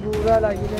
বুড়া লাগিলে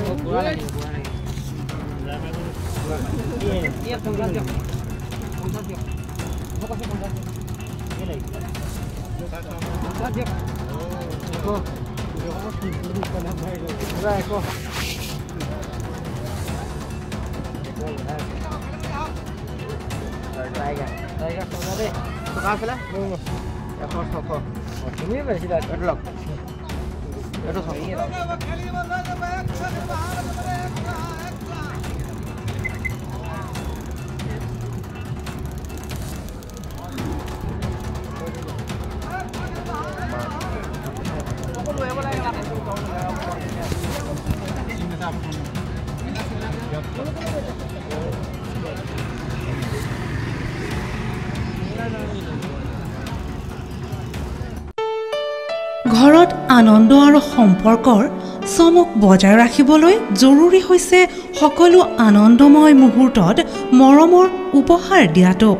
ঘৰত আনন্দ আৰু সম্পৰ্কৰ চমক বজাই ৰাখিবলৈ জৰুৰী হৈছে সকলো আনন্দময় মুহূৰ্তত মৰমৰ উপহাৰ দিয়াটো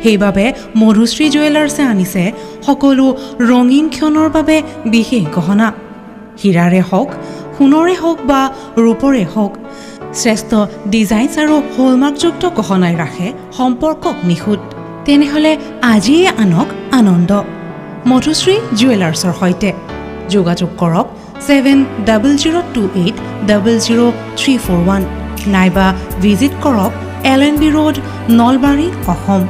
সেইবাবে মধুশ্ৰী জুৱেলাৰ্ছে আনিছে সকলো ৰঙীন ক্ষণৰ বাবে বিশেষ গহনা হীৰাৰে হওক সোণৰে হওক বা ৰূপৰে হওক শ্ৰেষ্ঠ ডিজাইনছ আৰু হলমাৰ্কযুক্ত গহনাই ৰাখে সম্পৰ্কক নিখুঁত তেনেহ'লে আজিয়ে আনক আনন্দ মধুশ্ৰী জুৱেলাৰ্ছৰ সৈতে যোগাযোগ কৰক 7002800341 নাইবা ভিজিট কৰক LNB ৰোড নলবাৰী অসম